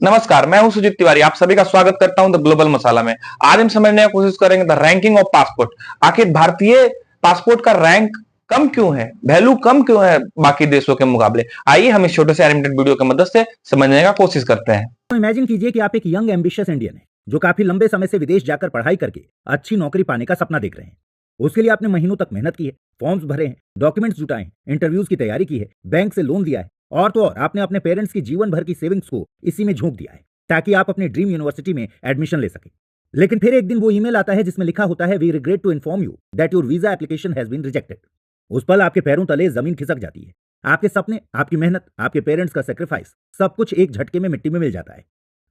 नमस्कार, मैं हूं सुजीत तिवारी। आप सभी का स्वागत करता हूं द ग्लोबल मसाला में। आज हम समझने की कोशिश करेंगे द रैंकिंग ऑफ पासपोर्ट। आखिर भारतीय पासपोर्ट का रैंक कम क्यों है, वैल्यू कम क्यों है बाकी देशों के मुकाबले। आइए हम इस छोटे से एनिमेटेड वीडियो की मदद से समझने का कोशिश करते हैं। तो इमेजिन कीजिए कि आप एक यंग एम्बिशियस इंडियन हैं जो काफी लंबे समय से विदेश जाकर पढ़ाई करके अच्छी नौकरी पाने का सपना देख रहे हैं। उसके लिए आपने महीनों तक मेहनत की है, फॉर्म्स भरे हैं, डॉक्यूमेंट्स जुटाए हैं, इंटरव्यूज की तैयारी की है, बैंक से लोन लिया है और तो और आपने अपने पेरेंट्स की जीवन भर की सेविंग्स को इसी में झोंक दिया है ताकि आप अपने ड्रीम यूनिवर्सिटी में एडमिशन ले सकें। लेकिन फिर एक दिन वो ईमेल आता है जिसमें लिखा होता है, we regret to inform you that your visa application has been rejected. उस पल आपके पैरों तले जमीन खिसक जाती है। आपके सपने, आपकी मेहनत, आपके पेरेंट्स का सेक्रीफाइस सब कुछ एक झटके में मिट्टी में मिल जाता है।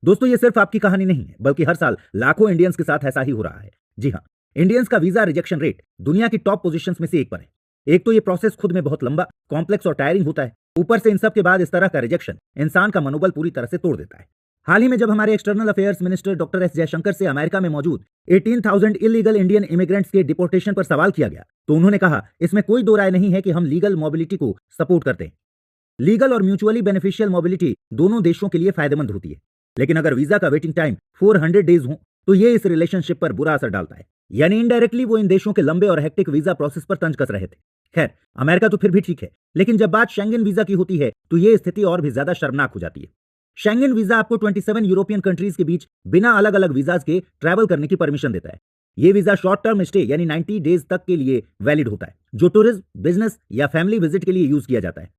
दोस्तों, ये सिर्फ आपकी कहानी नहीं है, बल्कि हर साल लाखों इंडियंस के साथ ऐसा ही हो रहा है। जी हाँ, इंडियंस का वीजा रिजेक्शन रेट दुनिया की टॉप पोजीशंस में से एक पर है। एक तो ये प्रोसेस खुद में बहुत लंबा, कॉम्प्लेक्स और टायरिंग होता है। ऊपर से इन सब के बाद इस तरह का रिजेक्शन इंसान का मनोबल पूरी तरह से तोड़ देता है। हाल ही में जब हमारे external affairs minister doctor S Jaishankar से अमेरिका में मौजूद 18,000 इलीगल इंडियन इमिग्रेंट्स के डिपोर्टेशन पर सवाल किया गया, तो उन्होंने कहा, इसमें कोई दो राय नहीं है कि हम लीगल मोबिलिटी को सपोर्ट करते हैं। लीगल और म्यूचुअली बेनिफिशियल मोबिलिटी दोनों देशों के लिए फायदेमंद होती है। लेकिन अगर वीजा का वेटिंग टाइम 400 डेज हो तो ये इस रिलेशनशिप पर बुरा असर डालता है। यानी इनडायरेक्टली वो इन देशों के लंबे और हेक्टिक वीजा प्रोसेस पर तंज कस रहे थे। खैर, अमेरिका तो फिर भी ठीक है, लेकिन जब बात शेंगन वीजा की होती है तो ये स्थिति और भी ज्यादा शर्मनाक हो जाती है। शेंगन वीजा आपको 27 यूरोपियन कंट्रीज के बीच बिना अलग अलग वीजाज के ट्रैवल करने की परमिशन देता है। ये वीजा शॉर्ट टर्म स्टे यानी 90 डेज तक के लिए वैलिड होता है, जो टूरिज्म, बिजनेस या फैमिली विजिट के लिए यूज किया जाता है।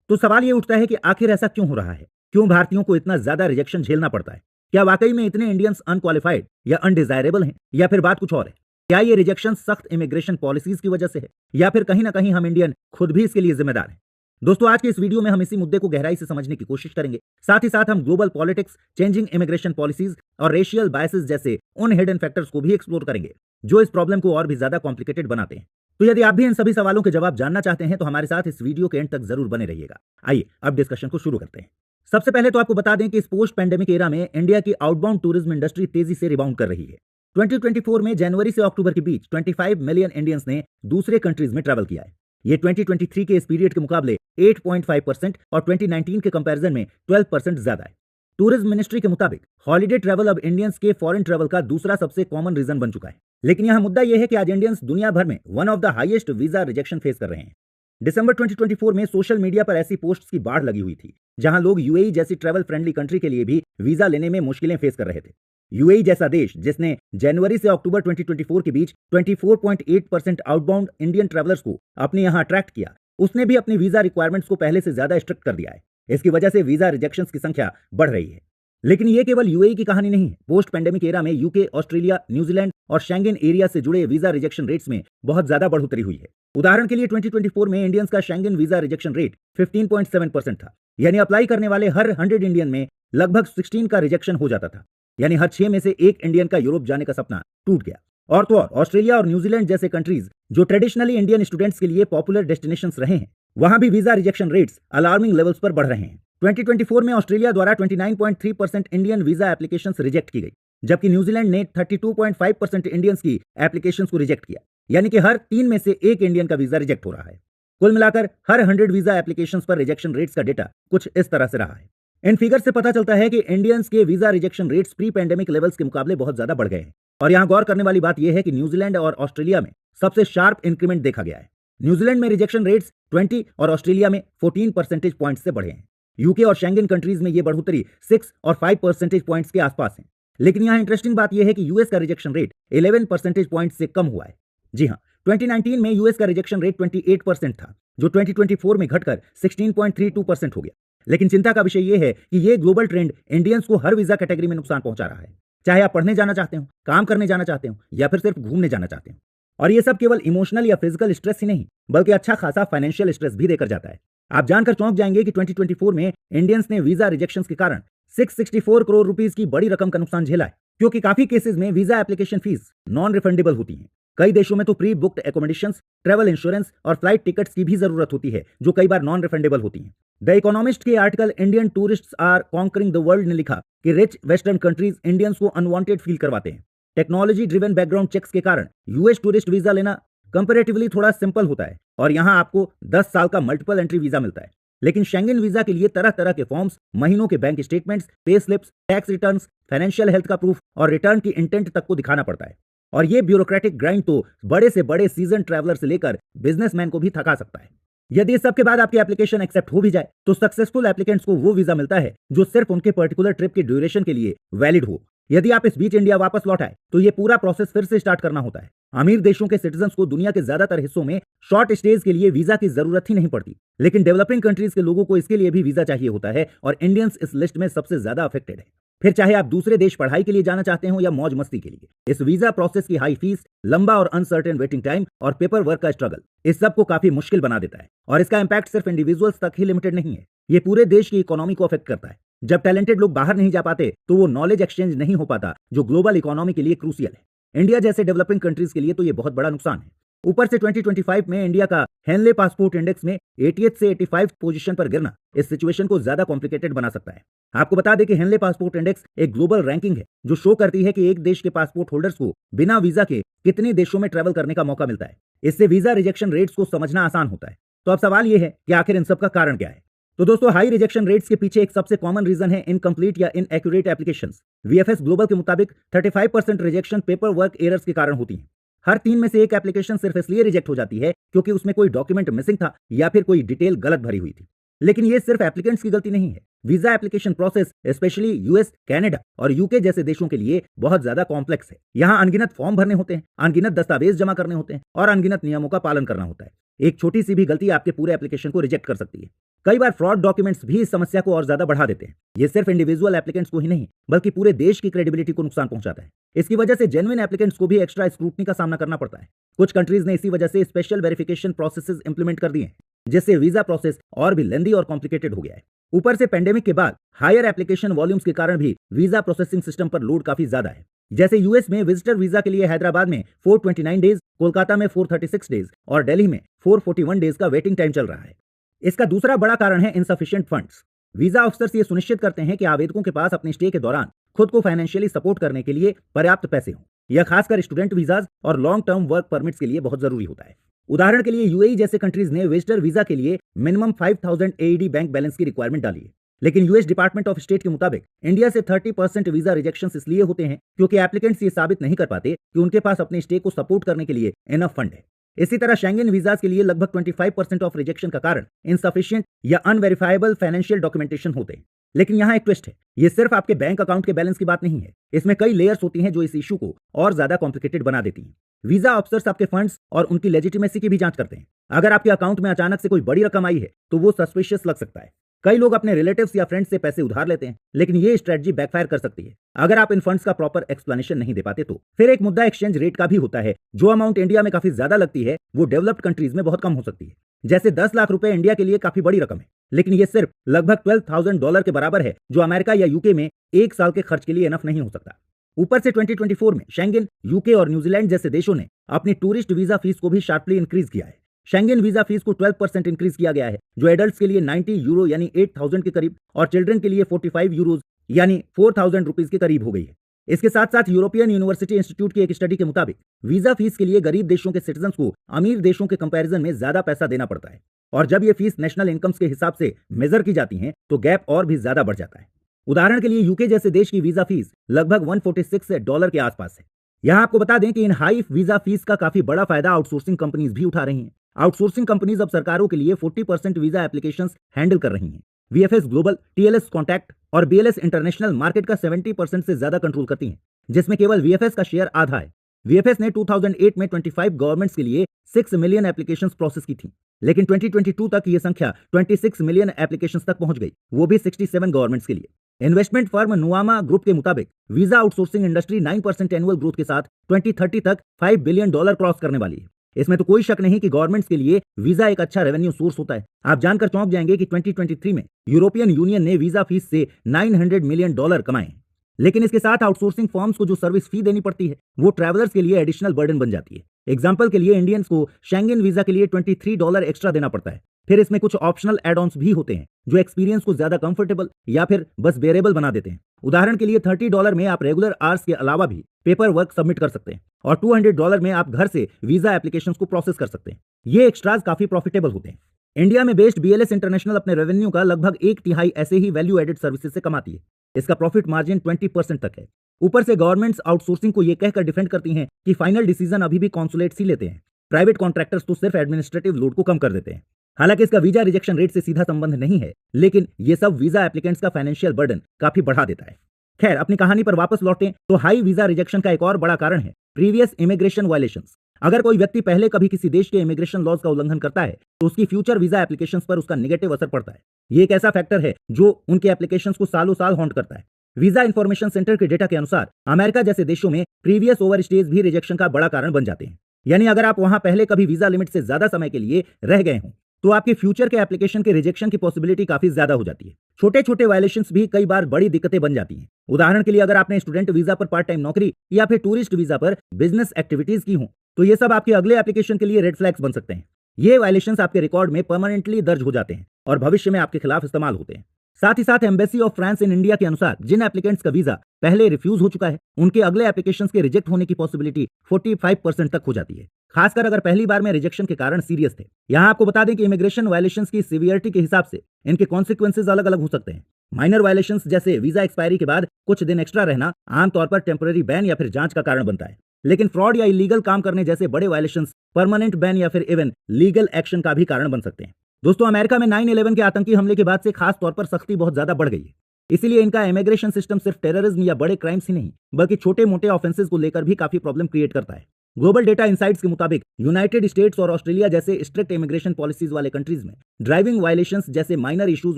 तो सवाल ये उठता है कि आखिर ऐसा क्यों हो रहा है? क्यों भारतीयों को इतना ज्यादा रिजेक्शन झेलना पड़ता है? क्या वाकई में इतने इंडियंस अनक्वालिफाइड या अनडिजायरेबल हैं, या फिर बात कुछ और है? क्या ये रिजेक्शन सख्त इमिग्रेशन पॉलिसीज की वजह से है, या फिर कहीं ना कहीं हम इंडियन खुद भी इसके लिए जिम्मेदार हैं? दोस्तों, आज के इस वीडियो में हम इसी मुद्दे को गहराई से समझने की कोशिश करेंगे। साथ ही साथ हम global politics, changing immigration policies और रेशियल बायसेस जैसे उन हिडन फैक्टर्स को भी एक्सप्लोर करेंगे जो इस प्रॉब्लम को और भी ज्यादा कॉम्प्लिकेटेड बनाते हैं। तो यदि आप भी इन सभी सवालों के जवाब जानना चाहते हैं तो हमारे साथ इस वीडियो के एंड तक जरूर बने रहिएगा। आइए अब डिस्कशन को शुरू करते हैं। सबसे पहले तो आपको बता दें कि इस पोस्ट पैंडेमिक एरा में इंडिया की आउटबाउंड टूरिज्म इंडस्ट्री तेजी से रिबाउंड कर रही है। 2024 में जनवरी से अक्टूबर के बीच 25 मिलियन इंडियंस ने दूसरे कंट्रीज में ट्रैवल किया है। ये 2023 के इस पीरियड के मुकाबले 8.5% और 2019 के कंपैरिजन में 12% ज्यादा है। टूरिज्म मिनिस्ट्री के मुताबिक हॉलिडे ट्रैवल अब इंडियंस के फॉरेन ट्रैवल का दूसरा सबसे कॉमन रीजन बन चुका है। लेकिन यहां मुद्दा यह है कि आज इंडियंस दुनिया भर में one of the highest visa rejection face कर रहे हैं। दिसंबर 2024 में सोशल मीडिया पर ऐसी पोस्ट्स की बाढ़ लगी हुई थी जहां लोग यूएई जैसी ट्रैवल फ्रेंडली कंट्री के लिए भी वीजा लेने में मुश्किलें फेस कर रहे थे। यूएई जैसा देश जिसने जनवरी से अक्टूबर 2024 के बीच 24.8% आउटबाउंड इंडियन ट्रैवलर्स को अपने यहां अट्रैक्ट किया, उसने भी अपनी वीजा रिक्वायरमेंट्स को पहले से ज्यादा स्ट्रिक्ट कर दिया है। इसकी वजह से वीजा रिजेक्शंस की संख्या बढ़ रही है। लेकिन ये केवल यूएई की कहानी नहीं है। पोस्ट पैंडेमिक एरा में यूके, ऑस्ट्रेलिया, न्यूजीलैंड और शेंगन एरिया से जुड़े वीजा रिजेक्शन रेट्स में बहुत ज्यादा बढ़ोतरी हुई है। उदाहरण के लिए 2024 में इंडियंस का शेंगन वीजा रिजेक्शन रेट 15.7% था। यानी अप्लाई करने वाले हर 100 इंडियन में लगभग 16 का रिजेक्शन हो जाता था। यानी हर 6 में से एक इंडियन का यूरोप जाने का सपना टूट गया। और तो और ऑस्ट्रेलिया और न्यूजीलैंड जैसे कंट्रीज जो ट्रेडिशनली इंडियन स्टूडेंट्स के लिए पॉपुलर डेस्टिनेशंस रहे हैं, वहां भी visa rejection rates alarming levels पर बढ़ रहे हैं। 2024 में ऑस्ट्रेलिया द्वारा 29.3% इंडियन वीजा एप्लीकेशंस रिजेक्ट की गई, जबकि न्यूजीलैंड ने 32.5% इंडियंस की एप्लीकेशंस को रिजेक्ट किया। यानी कि हर 3 में से एक इंडियन का वीजा रिजेक्ट हो रहा है। कुल मिलाकर हर 100 वीजा एप्लीकेशंस पर रिजेक्शन रेट्स का डेटा कुछ इस तरह से रहा है। इन फिगर से पता चलता है कि इंडियंस के visa rejection rates pre pandemic levels के मुकाबले बहुत ज्यादा बढ़ गए हैं। और यहां गौर करने वाली बात यह है कि न्यूजीलैंड और ऑस्ट्रेलिया में सबसे शार्प इंक्रीमेंट देखा गया है। न्यूजीलैंड में रिजेक्शन रेट्स 20 और ऑस्ट्रेलिया में 14 परसेंटेज पॉइंट से बढ़े हैं। यूके और शेंगन कंट्रीज में यह बढ़ोतरी 6 और 5 परसेंटेज पॉइंट्स के आसपास है। लेकिन यहां इंटरेस्टिंग बात यह है कि यूएस का रिजेक्शन रेट 11 परसेंटेज पॉइंट से कम हुआ है। जी हां, 2019 में यूएस का रिजेक्शन रेट 28% था, जो 2024 में घटकर 16.32% हो गया। लेकिन चिंता का विषय यह है कि यह ग्लोबल ट्रेंड इंडियंस को हर वीजा कैटेगरी में नुकसान पहुंचा रहा है, चाहे आप पढ़ने जाना चाहते हो, काम करने जाना चाहते हो या फिर सिर्फ घूमने जाना चाहते हो। और यह सब केवल इमोशनल या फिजिकल स्ट्रेस ही नहीं, बल्कि अच्छा खासा फाइनेंशियल स्ट्रेस भी देकर जाता है। आप जानकर चौंक जाएंगे कि 2024 में इंडियंस ने वीजा रिजेक्शंस के कारण 664 करोड़ रुपीस की बड़ी रकम का नुकसान झेला है, क्योंकि काफी केसेस में visa application fees non refundable होती है। कई देशों में तो pre booked accommodations, travel insurance और फ्लाइट टिकट्स की भी जरूरत होती है, जो कई बार नॉन रिफंडेबल होती हैं। द इकोनॉमिस्ट के article Indian tourists are conquering the world ने लिखा कि रिच वेस्टर्न कंट्रीज इंडियंस को अनवांटेड फील करवाते हैं। टेक्नोलॉजी ड्रिवन बैकग्राउंड चेक्स के कारण यूएस टूरिस्ट वीजा लेना कंपैरेटिवली थोड़ा सिंपल होता है और यहां आपको 10 साल का मल्टीपल एंट्री वीजा मिलता है। लेकिन शेंगेन वीजा के लिए तरह तरह के फॉर्म्स, महीनों के bank statements, pay slips, tax returns, financial health का प्रूफ और रिटर्न की इंटेंट तक को दिखाना पड़ता है। और ये ब्यूरोक्रेटिक ग्राइंड तो बड़े से बड़े सीजन ट्रैवलर से लेकर बिजनेसमैन को भी थका सकता है। यदि इस सब के बाद आपकी एप्लीकेशन एक्सेप्ट हो भी जाए तो सक्सेसफुल एप्लीकेंट्स को वो वीजा मिलता है जो सिर्फ उनके पर्टिकुलर ट्रिप की ड्यूरेशन के लिए वैलिड हो। यदि आप इस बीच इंडिया वापस लौट आए तो ये पूरा प्रोसेस फिर से स्टार्ट करना होता है। अमीर देशों के सिटीजन्स को दुनिया के ज्यादातर हिस्सों में शॉर्ट स्टेज के लिए वीजा की जरूरत ही नहीं पड़ती, लेकिन डेवलपिंग कंट्रीज के लोगों को इसके लिए भी वीजा चाहिए होता है और इंडियंस इस लिस्ट में सबसे ज्यादा अफेक्टेड है। फिर चाहे आप दूसरे देश पढ़ाई के लिए जाना चाहते हो या मौज मस्ती के लिए, इस वीजा प्रोसेस की हाई फीस, लंबा और अनसर्टेन वेटिंग टाइम और पेपर वर्क का स्ट्रगल इस सब को काफी मुश्किल बना देता है। और इसका इंपैक्ट सिर्फ इंडिविजुअल्स तक ही लिमिटेड नहीं है, ये पूरे देश की इकोनॉमी को अफेक्ट करता है। जब टैलेंटेड लोग बाहर नहीं जा पाते तो वो नॉलेज एक्सचेंज नहीं हो पाता जो ग्लोबल इकोनॉमी के लिए क्रूशियल है। इंडिया जैसे डेवलपिंग कंट्रीज के लिए तो ये बहुत बड़ा नुकसान है। ऊपर से 2025 में इंडिया का हेनले पासपोर्ट इंडेक्स में 80th से 85th पोजीशन पर गिरना इस सिचुएशन को ज्यादा कॉम्प्लिकेटेड बना सकता है। आपको बता दें कि हेनले पासपोर्ट इंडेक्स एक ग्लोबल रैंकिंग है जो शो करती है कि एक देश के पासपोर्ट होल्डर्स को बिना वीजा के कितने देशों में ट्रैवल करने का मौका मिलता है। इससे वीजा रिजेक्शन रेट्स को समझना आसान होता है। तो अब सवाल यह है कि आखिर इन सब का कारण क्या है। तो दोस्तों, हाई रिजेक्शन रेट्स के पीछे एक सबसे कॉमन रीजन है इनकम्प्लीट या इनएक्यूरेट एप्लीकेशंस। वीएफएस ग्लोबल के मुताबिक 35% रिजेक्शन पेपर वर्क एरर्स के कारण होती है। हर 3 में से एक एप्लीकेशन सिर्फ इसलिए रिजेक्ट हो जाती है क्योंकि उसमें कोई डॉक्यूमेंट मिसिंग था या फिर कोई डिटेल गलत भरी हुई थी। लेकिन ये सिर्फ एप्लीकेंट्स की गलती नहीं है। Visa application process specially US, Canada और यूके जैसे देशों के लिए बहुत ज्यादा कॉम्प्लेक्स है। यहाँ अनगिनत फॉर्म भरने होते हैं, अनगिनत दस्तावेज जमा करने होते हैं और अनगिनत नियमों का पालन करना होता है। एक छोटी सी भी गलती आपके पूरे एप्लीकेशन को रिजेक्ट कर सकती है। कई बार फ्रॉड डॉक्यूमेंट्स भी इस समस्या को और ज्यादा बढ़ा देते हैं। ये सिर्फ इंडिविजुअल एप्लीकेंट्स को ही नहीं बल्कि पूरे देश की क्रेडिबिलिटी को नुकसान पहुंचाता है। इसकी वजह से जेन्युइन एप्लीकेंट्स को भी एक्स्ट्रा स्क्रूटनी का सामना करना पड़ता है। कुछ कंट्रीज ने इसी वजह से स्पेशल वेरिफिकेशन प्रोसेसेस इंप्लीमेंट कर दिए हैं, जिससे वीजा प्रोसेस और भी लेंदी और कॉम्प्लिकेटेड हो गया है। ऊपर से पेंडेमिक के बाद हायर एप्लीकेशन वॉल्यूम्स के कारण भी वीजा प्रोसेसिंग सिस्टम पर लोड काफी ज्यादा है। जैसे यूएस में विजिटर वीजा के लिए हैदराबाद में 429 डेज, कोलकाता में 436 डेज और दिल्ली में 441 डेज का वेटिंग टाइम चल रहा है। इसका दूसरा बड़ा कारण है इनसफिशिएंट फंड्स। वीजा ऑफिसर्स ये सुनिश्चित करते हैं कि आवेदकों के पास अपने स्टे के दौरान खुद को फाइनेंशियली सपोर्ट करने के लिए पर्याप्त पैसे हों। यह खासकर स्टूडेंट वीजाज और लॉन्ग टर्म वर्क परमिट्स के लिए बहुत जरूरी होता है। उदाहरण के लिए यूएई जैसे कंट्रीज ने विजिटर वीजा के लिए मिनिमम 5000 एईडी बैंक बैलेंस की रिक्वायरमेंट डाली है। लेकिन यूएस डिपार्टमेंट ऑफ स्टेट के मुताबिक इंडिया से 30% वीजा रिजेक्शंस इसलिए होते हैं क्योंकि एप्लीकेंट्स ये साबित नहीं कर पाते कि उनके पास अपने स्टे को सपोर्ट करने के लिए इनफ फंड है। इसी तरह शेंगेन वीजास के लिए लगभग 25% ऑफ रिजेक्शन का कारण इनसफिशिएंट या अनवेरिफाइबल फाइनेंशियल डॉक्यूमेंटेशन होते हैं। लेकिन यहाँ एक ट्विस्ट है, ये सिर्फ आपके बैंक अकाउंट के बैलेंस की बात नहीं है। इसमें कई लेयर्स होती हैं जो इस इशू को और ज्यादा कॉम्प्लिकेटेड बना देती हैं। वीजा ऑफिसर्स आपके फंड्स और उनकी लेजिटिमेसी की भी जांच करते हैं। अगर आपके अकाउंट में अचानक से कोई बड़ी रकम आई है तो वो सस्पिशियस लग सकता है। कई लोग अपने रिलेटिव्स या फ्रेंड्स से पैसे उधार लेते हैं, लेकिन ये स्ट्रेटजी बैकफायर कर सकती है अगर आप इन फंड्स का प्रॉपर एक्सप्लेनेशन नहीं दे पाते तो। फिर एक मुद्दा एक्सचेंज रेट का भी होता है। जो अमाउंट इंडिया में काफी ज्यादा लगती है वो डेवलप्ड कंट्रीज में बहुत कम हो सकती है। जैसे 10 लाख रुपए इंडिया के लिए काफी बड़ी रकम है, लेकिन ये सिर्फ लगभग $12,000 के बराबर है जो अमेरिका या यूके में एक साल के खर्च के लिए इनफ नहीं हो सकता। ऊपर से 2024 में शेंगेन, यूके और न्यूजीलैंड जैसे देशों ने अपनी टूरिस्ट वीजा फीस को भी शार्पली इंक्रीज किया है। शेंगेन वीजा फीस को 12% इंक्रीज किया गया है, जो एडल्ट्स के लिए 90 यूरो यानी 8000 के करीब और चिल्ड्रन के लिए 45 यूरोज यानी 4000 रुपीज के करीब हो गई है। इसके साथ साथ यूरोपियन यूनिवर्सिटी इंस्टीट्यूट की एक स्टडी के मुताबिक वीजा फीस के लिए गरीब देशों के सिटीजन्स को अमीर देशों के कंपैरिजन में ज्यादा पैसा देना पड़ता है। और जब ये फीस नेशनल इनकम्स के हिसाब से मेजर की जाती है तो गैप और भी ज्यादा बढ़ जाता है। उदाहरण के लिए यूके जैसे देश की वीजा फीस लगभग $146 के आसपास है। यहां आपको बता दें कि इन हाई वीजा फीस का काफी बड़ा फायदा आउटसोर्सिंग कंपनीज भी उठा रही हैं। आउटसोर्सिंग कंपनीज अब सरकारों के लिए 40% वीजा एप्लीकेशंस हैंडल कर रही हैं। वीएफएस ग्लोबल, टीएलएस कॉन्टैक्ट और बीएलएस इंटरनेशनल मार्केट का 70% से ज्यादा कंट्रोल करती हैं, जिसमें केवल वीएफएस का शेयर आधा है। वीएफएस ने 2008 में 25 गवर्नमेंट्स के लिए 6 मिलियन एप्लीकेशंस प्रोसेस की थी, लेकिन 2022 तक ये संख्या 26 मिलियन एप्लीकेशंस तक पहुंच गई, वो भी 67 गवर्नमेंट्स के लिए। इन्वेस्टमेंट फर्म नुआमा ग्रुप के मुताबिक visa outsourcing industry 9% annual growth के साथ 2030 तक $5 बिलियन क्रॉस करने वाली है। इसमें तो कोई शक नहीं कि गवर्नमेंट्स के लिए वीजा एक अच्छा रेवेन्यू सोर्स होता है। आप जानकर चौंक जाएंगे कि 2023 में यूरोपियन यूनियन ने वीजा फीस से $900 मिलियन कमाए। लेकिन इसके साथ आउटसोर्सिंग फर्म्स को जो सर्विस फी देनी पड़ती है वो ट्रैवलर्स के लिए एडिशनल बर्डन बन जाती है। एग्जाम्पल के लिए इंडियंस को शेंगेन वीजा के लिए $23 एक्स्ट्रा देना पड़ता है। फिर इसमें कुछ ऑप्शनल एड ऑन्स भी होते हैं जो एक्सपीरियंस को ज्यादा कंफर्टेबल या फिर बस बेरेबल बना देते हैं। उदाहरण के लिए $30 में आप रेगुलर आवर्स के अलावा भी पेपर वर्क सबमिट कर सकते हैं और $200 में आप घर से वीजा एप्लीकेशंस को प्रोसेस कर सकते हैं। ये एक्स्ट्राज काफी प्रॉफिटेबल होते हैं। इंडिया में बेस्ड बीएलएस इंटरनेशनल अपने रेवेन्यू का लगभग 1/3 ऐसे ही वैल्यू एडेड सर्विसेज से कमाती है। इसका प्रॉफिट मार्जिन 20% तक है। ऊपर से गवर्नमेंट्स आउटसोर्सिंग को यह कहकर डिफेंड करती हैं कि फाइनल डिसीजन अभी भी कॉन्सुलेट्स ही लेते हैं। प्राइवेट कॉन्ट्रैक्टर्स तो सिर्फ एडमिनिस्ट्रेटिव लोड को कम कर देते हैं। हालांकि इसका वीजा रिजेक्शन रेट से सीधा संबंध नहीं है, लेकिन यह सब वीजा एप्लीकेंट्स का फाइनेंशियल बर्डन काफी बढ़ा देता है। खैर, अपनी कहानी पर वापस लौटें तो हाई वीजा रिजेक्शन का एक और बड़ा कारण है प्रीवियस इमिग्रेशन वायलेशंस। अगर कोई व्यक्ति पहले कभी किसी देश के इमिग्रेशन लॉज का उल्लंघन करता है तो उसकी फ्यूचर वीजा एप्लीकेशंस पर उसका नेगेटिव असर पड़ता है। ये एक ऐसा फैक्टर है जो उनके एप्लीकेशंस को सालों साल हॉन्ट करता है। वीजा इंफॉर्मेशन सेंटर के डेटा के अनुसार अमेरिका जैसे देशों में प्रीवियस ओवरस्टेज भी रिजेक्शन का बड़ा कारण बन जाते हैं। यानी अगर आप वहां पहले कभी वीजा लिमिट से ज्यादा समय के लिए रह गए हों तो आपके फ्यूचर के एप्लीकेशन के रिजेक्शन की पॉसिबिलिटी काफी ज्यादा हो जाती है। छोटे छोटे वायलेशंस भी कई बार बड़ी दिक्कतें बन जाती हैं। उदाहरण के लिए अगर आपने स्टूडेंट वीजा पर पार्ट टाइम नौकरी या फिर टूरिस्ट वीजा पर बिजनेस एक्टिविटीज की हो तो ये सब आपके अगले एप्लीकेशन के लिए रेड फ्लैग्स बन सकते हैं। ये वायलेशंस आपके रिकॉर्ड में परमानेंटली दर्ज हो जाते हैं और भविष्य में आपके खिलाफ इस्तेमाल होते हैं। साथ ही साथ embassy of France in India के अनुसार जिन एप्लीकेंट्स का वीजा पहले रिफ्यूज हो चुका है उनके अगले एप्लीकेशंस के रिजेक्ट होने की पॉसिबिलिटी 45% तक हो जाती है, खासकर अगर पहली बार में रिजेक्शन के कारण सीरियस थे। यहां आपको बता दें कि इमिग्रेशन वायलेशंस की सीवियरिटी के हिसाब से इनके कॉन्सिक्वेंसेज अलग अलग हो सकते हैं। माइनर वायलेशंस जैसे वीजा एक्सपायरी के बाद कुछ दिन एक्स्ट्रा रहना आमतौर पर टेम्पररी बैन या फिर जांच का कारण बनता है, लेकिन फ्रॉड या इलीगल काम करने जैसे बड़े वायलेशंस परमानेंट बैन या फिर इवन लीगल एक्शन का भी कारण बन सकते हैं। दोस्तों, अमेरिका में 9/11 के आतंकी हमले के बाद से खास तौर पर सख्ती बहुत ज्यादा बढ़ गई है। इसीलिए इनका इमिग्रेशन सिस्टम सिर्फ टेररिज्म या बड़े क्राइम्स ही नहीं बल्कि छोटे मोटे ऑफेंसेस को लेकर भी काफी प्रॉब्लम क्रिएट करता है। ग्लोबल डेटा इनसाइट्स के मुताबिक यूनाइटेड स्टेट्स और ऑस्ट्रेलिया जैसे स्ट्रिक्ट इमिग्रेशन पॉलिसीज वाले कंट्रीज में ड्राइविंग वायलेशंस जैसे माइनर इश्यूज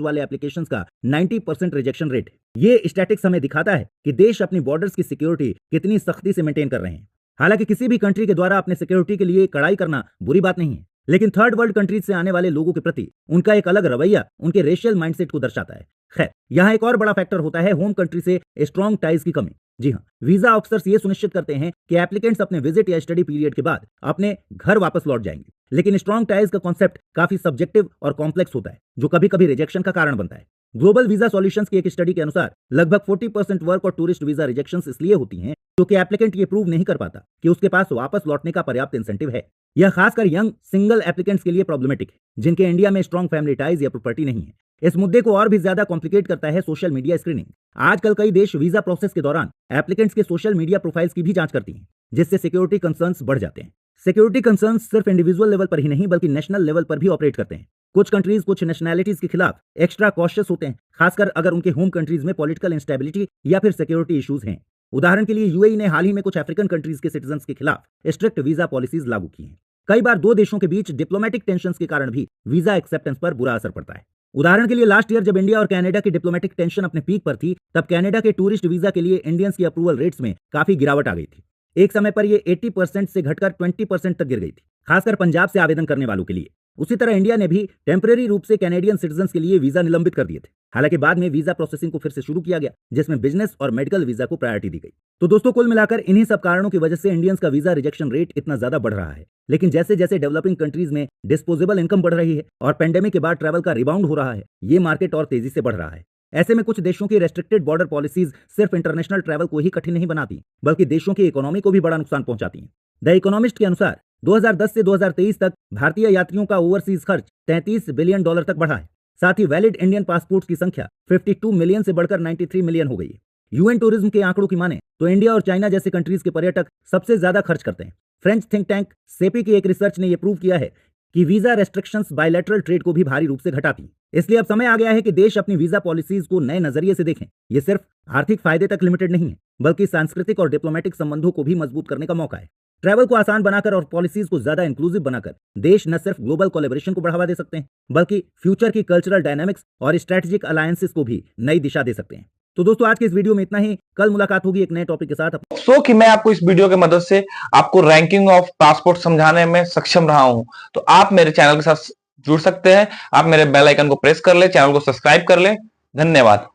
वाले एप्लीकेशंस का 90% रिजेक्शन रेट है। ये स्टैटिस्टिक्स हमें दिखाता है कि देश अपनी बॉर्डर्स की सिक्योरिटी कितनी सख्ती से मेंटेन कर रहे हैं। हालांकि किसी भी कंट्री के द्वारा अपने सिक्योरिटी के लिए कड़ाई करना बुरी बात नहीं है, लेकिन थर्ड वर्ल्ड कंट्रीज से आने वाले लोगों के प्रति उनका एक अलग रवैया उनके रेशियल माइंडसेट को दर्शाता है। खैर, यहाँ एक और बड़ा फैक्टर होता है होम कंट्री से स्ट्रॉन्ग टाइज की कमी। जी हाँ, वीजा ऑफिसर्स ये सुनिश्चित करते हैं कि एप्लीकेंट्स अपने विजिट या स्टडी पीरियड के बाद अपने घर वापस लौट जाएंगे, लेकिन स्ट्रॉन्ग टाइज का कॉन्सेप्ट काफी सब्जेक्टिव और कॉम्प्लेक्स होता है जो कभी कभी रिजेक्शन का कारण बनता है। ग्लोबल वीजा सॉल्यूशंस की एक स्टडी के अनुसार लगभग 40% वर्क और टूरिस्ट वीजा रिजेक्शंस इसलिए होती हैं क्योंकि एप्लीकेंट ये प्रूव नहीं कर पाता कि उसके पास वापस लौटने का पर्याप्त इंसेंटिव है। यह खासकर यंग सिंगल एप्लीकेंट्स के लिए प्रॉब्लमेटिक है जिनके इंडिया में स्ट्रॉन्ग फैमिली टाइज या प्रॉपर्टी नहीं है। इस मुद्दे को और भी ज्यादा कॉम्प्लिकेट करता है सोशल मीडिया स्क्रीनिंग। आजकल कई देश वीजा प्रोसेस के दौरान एप्लीकेंट्स के सोशल मीडिया प्रोफाइल्स की भी जांच करती हैं, जिससे सिक्योरिटी कंसर्न्स बढ़ जाते हैं। सिक्योरिटी कंसर्न्स सिर्फ इंडिविजुअल लेवल पर ही नहीं बल्कि नेशनल लेवल पर भी ऑपरेट करते हैं। कुछ कंट्रीज कुछ नेशनैलिटीज के खिलाफ एक्स्ट्रा कॉशियस होते हैं, खासकर अगर उनके होम कंट्रीज में पॉलिटिकल इंस्टेबिलिटी या फिर सिक्योरिटी इश्यूज हैं। उदाहरण के लिए यूएई ने हाल ही में कुछ अफ्रीकन कंट्रीज के सिटीजन्स के खिलाफ स्ट्रिक्ट वीजा पॉलिसीज लागू की हैं। कई बार दो देशों के बीच डिप्लोमेटिक टेंशंस के कारण भी वीजा एक्सेप्टेंस पर बुरा असर पड़ता है। उदाहरण के लिए लास्ट ईयर जब इंडिया और कनाडा की डिप्लोमेटिक टेंशन अपने पीक पर थी, तब कनाडा के टूरिस्ट वीजा के लिए इंडियंस की अप्रूवल रेट्स में काफी गिरावट आ गई थी। एक समय पर ये 80% से घटकर 20% तक गिर गई थी, खासकर पंजाब से आवेदन करने वालों के लिए। उसी तरह इंडिया ने भी टेम्परेरी रूप से कैनेडियन सिटीजन्स के लिए वीजा निलंबित कर दिए थे। हालांकि बाद में वीजा प्रोसेसिंग को फिर से शुरू किया गया, जिसमें बिजनेस और मेडिकल वीजा को प्रायोरिटी दी गई। तो दोस्तों, कुल मिलाकर इन्हीं सब कारणों की वजह से इंडियंस का वीजा रिजेक्शन रेट इतना ज्यादा बढ़ रहा है। लेकिन जैसे जैसे डेवलपिंग कंट्रीज में डिस्पोजेबल इनकम बढ़ रही है और पेंडेमिक के बाद ट्रैवल का रिबाउंड हो रहा है, ये मार्केट और तेजी से बढ़ रहा है। ऐसे में कुछ देशों की रेस्ट्रिक्टेड बॉर्डर पॉलिसीज सिर्फ इंटरनेशनल ट्रैवल को ही कठिन नहीं बनाती बल्कि देशों की इकोनॉमी को भी बड़ा नुकसान पहुंचाती हैं। द इकोनॉमिस्ट के अनुसार 2010 से 2023 तक भारतीय यात्रियों का ओवरसीज खर्च $33 बिलियन तक बढ़ा है। साथ ही वैलिड इंडियन पासपोर्ट्स की संख्या 52 मिलियन से बढ़कर 93 मिलियन हो गई है। यूएन टूरिज्म के आंकड़ों की माने तो इंडिया और चाइना जैसे कंट्रीज के पर्यटक सबसे ज्यादा खर्च करते हैं। फ्रेंच थिंक टैंक सेपी की एक रिसर्च ने यह प्रूव किया है कि वीजा रेस्ट्रिक्शंस बायलैटरल ट्रेड को भी भारी रूप से घटाती। इसलिए अब समय आ गया है कि देश अपनी वीजा पॉलिसीज को नए नजरिए से देखें। ये सिर्फ आर्थिक फायदे तक लिमिटेड नहीं है बल्कि सांस्कृतिक और डिप्लोमेटिक संबंधों को भी मजबूत करने का मौका है। ट्रैवल को आसान बनाकर और पॉलिसीज को ज्यादा इंक्लूसिव बनाकर देश न सिर्फ ग्लोबल कोलैबोरेशन को बढ़ावा दे सकते हैं बल्कि फ्यूचर की कल्चरल डायनामिक्स और स्ट्रेटेजिक अलायंसेस को भी नई दिशा दे सकते हैं। तो दोस्तों, आज के इस वीडियो में इतना ही। कल मुलाकात होगी एक नए टॉपिक के साथ। कि मैं आपको इस वीडियो की मदद से आपको रैंकिंग ऑफ पासपोर्ट समझाने में सक्षम रहा हूं, तो आप मेरे चैनल के साथ जुड़ सकते हैं। आप मेरे बेल आइकन को प्रेस कर ले, चैनल को सब्सक्राइब कर ले। धन्यवाद।